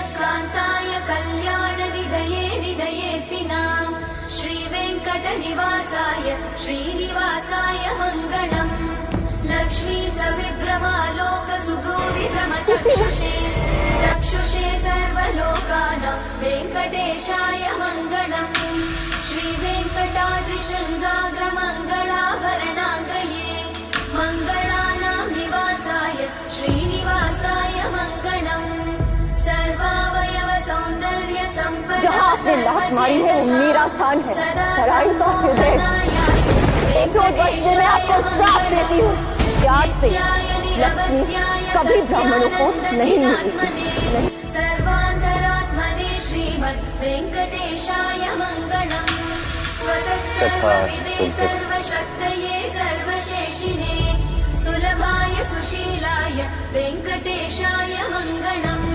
श्रीयकान्ताय कल्याणनिधये निधयेतिनाम् श्रीवेङ्कटनिवासाय श्रीनिवासाय मङ्गलम् लक्ष्मी सविभ्रमालोकसुभ्रूविभ्रमचक्षुषे चक्षुषे सर्वलोकानां वेङ्कटेशाय मङ्गलम् श्रीवेङ्कटाद्रिशृङ्गाग्रमङ्गलाभरणाङ्गये मङ्गलानां निवासाय श्रीनिवासाय मङ्गलम् सर्वावयव सौन्दर्य जहाँ आपने लात मारी है वो मेरा स्थान है। सराय तो हृदय। एक रोज बचने में आपको श्राप देती हूँ। आज से लक्ष्मी कभी ब्राह्मणों को नहीं मिलेगी। सर्वान्तरात्मने श्रीमद् वेङ्कटेशाय मङ्गलम् स्वतः सर्वविदे सर्वशक्तये सर्वशेषिने सुलभाय सुशीलाय वेङ्कटेशाय मङ्गलम्